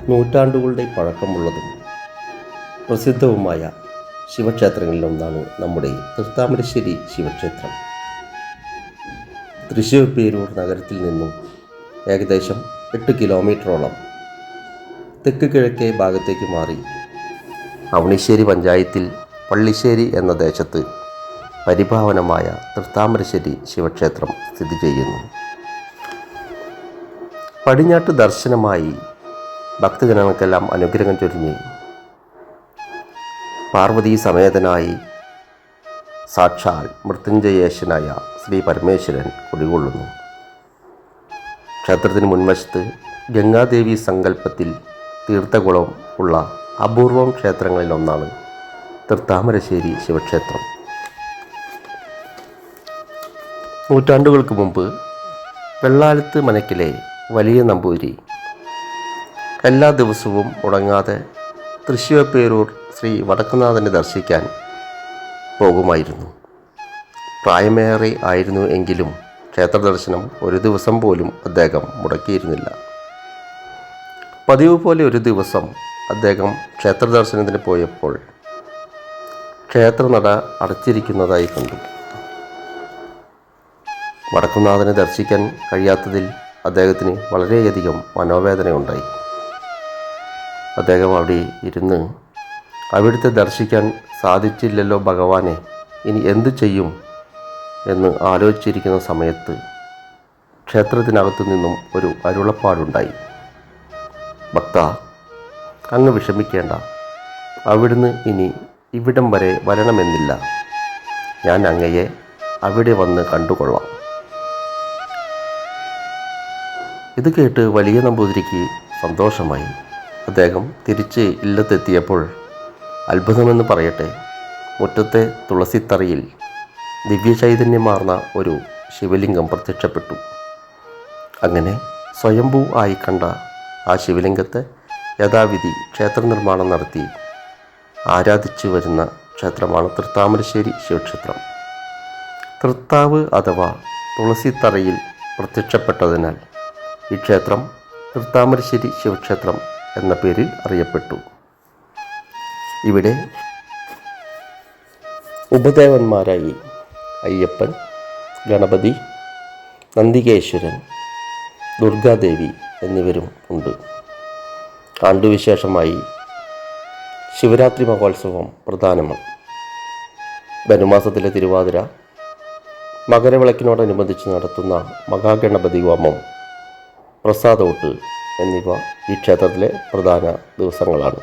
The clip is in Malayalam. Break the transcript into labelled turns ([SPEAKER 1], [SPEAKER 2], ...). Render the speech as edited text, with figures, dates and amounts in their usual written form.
[SPEAKER 1] നൂറ്റാണ്ടുകളുടെ പഴക്കമുള്ളതും പ്രസിദ്ധവുമായ ശിവക്ഷേത്രങ്ങളിലൊന്നാണ് നമ്മുടെ തൃത്താമരശ്ശേരി ശിവക്ഷേത്രം. തൃശ്ശൂർ പേരൂർ നഗരത്തിൽ നിന്നും ഏകദേശം 8 കിലോമീറ്ററോളം തെക്ക് കിഴക്കേ ഭാഗത്തേക്ക് മാറി അവണിശ്ശേരി പഞ്ചായത്തിൽ പള്ളിശ്ശേരി എന്ന ദേശത്ത് പരിപാവനമായ തൃത്താമരശ്ശേരി ശിവക്ഷേത്രം സ്ഥിതി ചെയ്യുന്നു. പടിഞ്ഞാട്ട് ദർശനമായി ഭക്തജനങ്ങൾക്കെല്ലാം അനുഗ്രഹം ചൊരിഞ്ഞ് പാർവതീ സമേതനായി സാക്ഷാൽ മൃത്യുഞ്ജയേശനായ ശ്രീ പരമേശ്വരൻ കുടികൊള്ളുന്നു. ക്ഷേത്രത്തിന് മുൻവശത്ത് ഗംഗാദേവി സങ്കല്പത്തിൽ തീർത്ഥകുളം ഉള്ള അപൂർവം ക്ഷേത്രങ്ങളിലൊന്നാണ് തൃത്താമരശ്ശേരി ശിവക്ഷേത്രം. നൂറ്റാണ്ടുകൾക്ക് മുമ്പ് വെള്ളാലത്ത് മനക്കിലെ വലിയ നമ്പൂരി എല്ലാ ദിവസവും മുടങ്ങാതെ തൃശ്ശൂർ പേരൂർ ശ്രീ വടക്കുംനാഥനെ ദർശിക്കാൻ പോകുമായിരുന്നു. പ്രായമേറെ ആയിരുന്നു എങ്കിലും ക്ഷേത്ര ദർശനം ഒരു ദിവസം പോലും അദ്ദേഹം മുടക്കിയിരുന്നില്ല. പതിവ് പോലെ ഒരു ദിവസം അദ്ദേഹം ക്ഷേത്ര ദർശനത്തിന് പോയപ്പോൾ ക്ഷേത്രനട അടച്ചിരിക്കുന്നതായി കണ്ടു. വടക്കുംനാഥനെ ദർശിക്കാൻ കഴിയാത്തതിൽ അദ്ദേഹത്തിന് വളരെയധികം മനോവേദനയുണ്ടായി. അദ്ദേഹം അവിടെ ഇരുന്ന് അവിടുത്തെ ദർശിക്കാൻ സാധിച്ചില്ലല്ലോ ഭഗവാനെ, ഇനി എന്തു ചെയ്യും എന്ന് ആലോചിച്ചിരിക്കുന്ന സമയത്ത് ക്ഷേത്രത്തിനകത്തു നിന്നും ഒരു അരുളപ്പാടുണ്ടായി. ഭക്ത, അങ്ങ് വിഷമിക്കേണ്ട, അവിടുന്ന് ഇനി ഇവിടം വരെ വരണമെന്നില്ല, ഞാൻ അങ്ങയെ അവിടെ വന്ന് കണ്ടുകൊള്ളാം. ഇത് കേട്ട് വലിയ നമ്പൂതിരിക്ക് സന്തോഷമായി. അദ്ദേഹം തിരിച്ച് ഇല്ലത്തെത്തിയപ്പോൾ അത്ഭുതമെന്ന് പറയട്ടെ, മുറ്റത്തെ തുളസിത്തറയിൽ ദിവ്യചൈതന്യമാർന്ന ഒരു ശിവലിംഗം പ്രത്യക്ഷപ്പെട്ടു. അങ്ങനെ സ്വയംഭൂ ആയി കണ്ട ആ ശിവലിംഗത്തെ യഥാവിധി ക്ഷേത്ര നിർമ്മാണം നടത്തി ആരാധിച്ചു വരുന്ന ക്ഷേത്രമാണ് തൃത്താമരശ്ശേരി ശിവക്ഷേത്രം. തൃത്താവ് അഥവാ തുളസിത്തറയിൽ പ്രത്യക്ഷപ്പെട്ടതിനാൽ ഈ ക്ഷേത്രം തൃത്താമരശ്ശേരി ശിവക്ഷേത്രം എന്ന പേരിൽ അറിയപ്പെട്ടു. ഇവിടെ ഉപദേവന്മാരായി അയ്യപ്പൻ, ഗണപതി, നന്ദികേശ്വരൻ, ദുർഗാദേവി എന്നിവരും ഉണ്ട്. ആണ്ടുവിശേഷമായി ശിവരാത്രി മഹോത്സവം പ്രധാനമാണ്. ധനുമാസത്തിലെ തിരുവാതിര, മകരവിളക്കിനോടനുബന്ധിച്ച് നടത്തുന്ന മഹാഗണപതി ഹോമം, പ്രസാദോട്ട് എന്നിവ ഈ ക്ഷേത്രത്തിലെ പ്രധാന ദിവസങ്ങളാണ്.